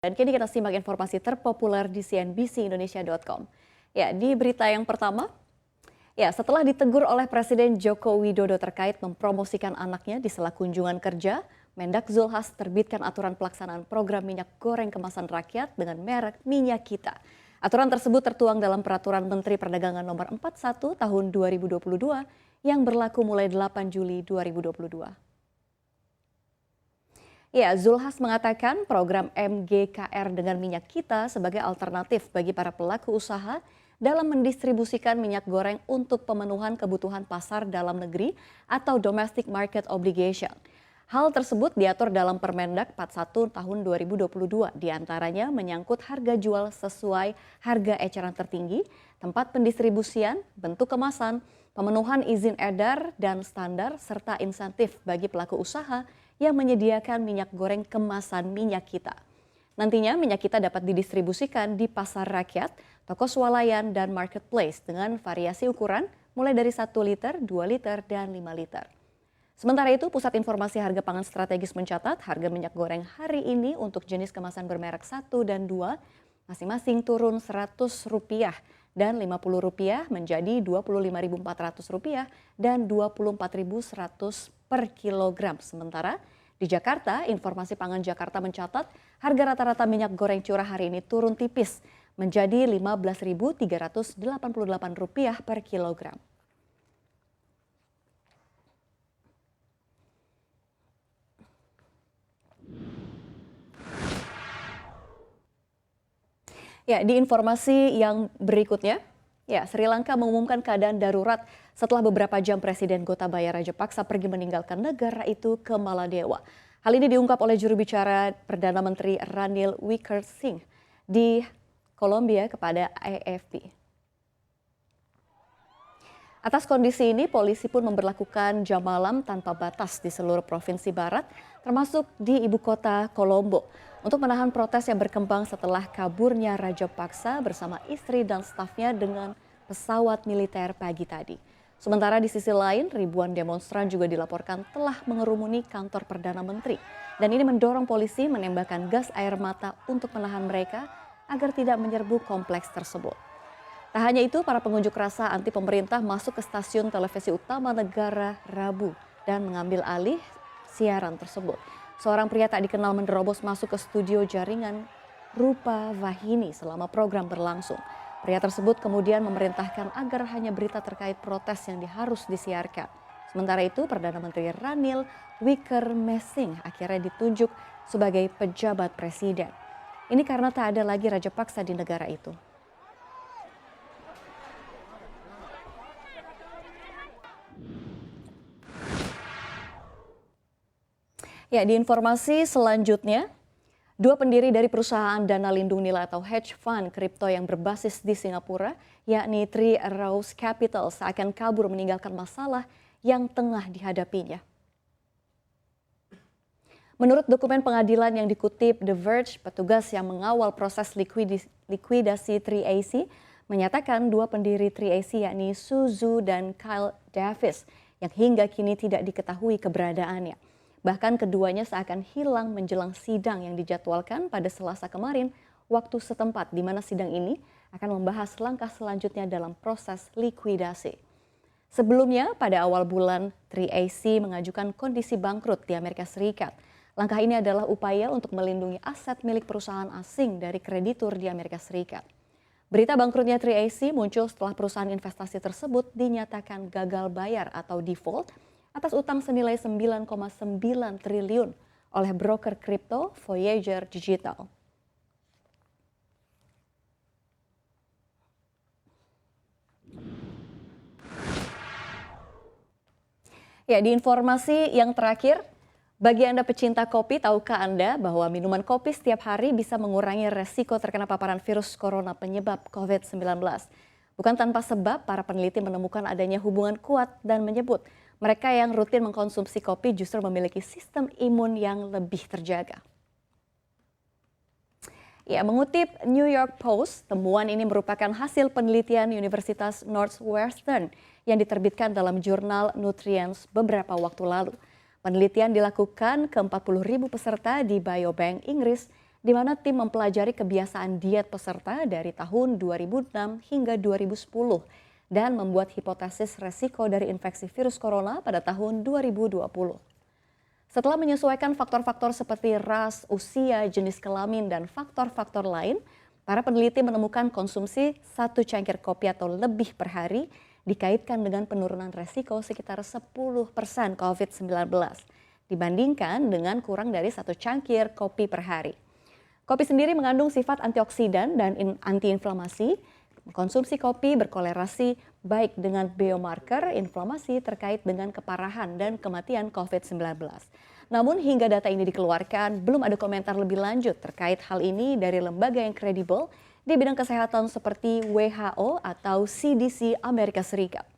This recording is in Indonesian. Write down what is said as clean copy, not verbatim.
Dan kini kita simak informasi terpopuler di cnbcindonesia.com. Ya, di berita yang pertama, setelah ditegur oleh Presiden Joko Widodo terkait mempromosikan anaknya di sela kunjungan kerja, Mendak Zulhas terbitkan aturan pelaksanaan program minyak goreng kemasan rakyat dengan merek Minyak Kita. Aturan tersebut tertuang dalam Peraturan Menteri Perdagangan Nomor 41 Tahun 2022 yang berlaku mulai 8 Juli 2022. Ya, Zulhas mengatakan program MGKR dengan Minyak Kita sebagai alternatif bagi para pelaku usaha dalam mendistribusikan minyak goreng untuk pemenuhan kebutuhan pasar dalam negeri atau domestic market obligation. Hal tersebut diatur dalam Permendak 41 tahun 2022, diantaranya menyangkut harga jual sesuai harga eceran tertinggi, tempat pendistribusian, bentuk kemasan, pemenuhan izin edar dan standar, serta insentif bagi pelaku usaha yang menyediakan minyak goreng kemasan Minyak Kita. Nantinya minyak kita dapat didistribusikan di pasar rakyat, toko swalayan, dan marketplace dengan variasi ukuran mulai dari 1 liter, 2 liter, dan 5 liter. Sementara itu, Pusat Informasi Harga Pangan Strategis mencatat harga minyak goreng hari ini untuk jenis kemasan bermerek 1 dan 2 masing-masing turun Rp100 dan Rp50 menjadi Rp25.400 dan Rp24.100 per kilogram. Sementara di Jakarta, Informasi Pangan Jakarta mencatat harga rata-rata minyak goreng curah hari ini turun tipis menjadi Rp15.388 per kilogram. Ya, di informasi yang berikutnya, Sri Lanka mengumumkan keadaan darurat setelah beberapa jam Presiden Gotabaya Rajapaksa pergi meninggalkan negara itu ke Maladewa. Hal ini diungkap oleh juru bicara Perdana Menteri Ranil Wickremesinghe di Kolombia kepada AFP. Atas kondisi ini, polisi pun memberlakukan jam malam tanpa batas di seluruh provinsi barat, termasuk di ibu kota Colombo, untuk menahan protes yang berkembang setelah kaburnya Rajapaksa bersama istri dan stafnya dengan pesawat militer pagi tadi. Sementara di sisi lain, ribuan demonstran juga dilaporkan telah mengerumuni kantor Perdana Menteri. Dan ini mendorong polisi menembakkan gas air mata untuk menahan mereka agar tidak menyerbu kompleks tersebut. Tak hanya itu, para pengunjuk rasa anti pemerintah masuk ke stasiun televisi utama negara Rabu dan mengambil alih siaran tersebut. Seorang pria tak dikenal menerobos masuk ke studio jaringan Rupa Vahini selama program berlangsung. Pria tersebut kemudian memerintahkan agar hanya berita terkait protes yang harus disiarkan. Sementara itu, Perdana Menteri Ranil Wickremesinghe akhirnya ditunjuk sebagai pejabat presiden. Ini karena tak ada lagi Rajapaksa di negara itu. Ya, di informasi selanjutnya, dua pendiri dari perusahaan dana lindung nilai atau hedge fund kripto yang berbasis di Singapura, yakni Three Arrows Capital, seakan kabur meninggalkan masalah yang tengah dihadapinya. Menurut dokumen pengadilan yang dikutip The Verge, petugas yang mengawal proses likuidasi 3AC menyatakan dua pendiri 3AC yakni Suzu dan Kyle Davis yang hingga kini tidak diketahui keberadaannya. Bahkan keduanya seakan hilang menjelang sidang yang dijadwalkan pada Selasa kemarin waktu setempat, di mana sidang ini akan membahas langkah selanjutnya dalam proses likuidasi. Sebelumnya pada awal bulan 3AC mengajukan kondisi bangkrut di Amerika Serikat. Langkah ini adalah upaya untuk melindungi aset milik perusahaan asing dari kreditur di Amerika Serikat. Berita bangkrutnya 3AC muncul setelah perusahaan investasi tersebut dinyatakan gagal bayar atau default atas utang senilai 9,9 triliun oleh broker kripto Voyager Digital. Ya, di informasi yang terakhir, bagi Anda pecinta kopi, tahukah Anda bahwa minuman kopi setiap hari bisa mengurangi resiko terkena paparan virus corona penyebab COVID-19? Bukan tanpa sebab, para peneliti menemukan adanya hubungan kuat dan menyebut mereka yang rutin mengkonsumsi kopi justru memiliki sistem imun yang lebih terjaga. Ya, mengutip New York Post, temuan ini merupakan hasil penelitian Universitas Northwestern yang diterbitkan dalam jurnal Nutrients beberapa waktu lalu. Penelitian dilakukan ke 40.000 peserta di Biobank Inggris di mana tim mempelajari kebiasaan diet peserta dari tahun 2006 hingga 2010 dan membuat hipotesis resiko dari infeksi virus corona pada tahun 2020. Setelah menyesuaikan faktor-faktor seperti ras, usia, jenis kelamin, dan faktor-faktor lain, para peneliti menemukan konsumsi 1 cangkir kopi atau lebih per hari dikaitkan dengan penurunan resiko sekitar 10% COVID-19 dibandingkan dengan kurang dari 1 cangkir kopi per hari. Kopi sendiri mengandung sifat antioksidan dan antiinflamasi. Konsumsi kopi berkolerasi baik dengan biomarker inflamasi terkait dengan keparahan dan kematian COVID-19. Namun hingga data ini dikeluarkan, belum ada komentar lebih lanjut terkait hal ini dari lembaga yang kredibel di bidang kesehatan seperti WHO atau CDC Amerika Serikat.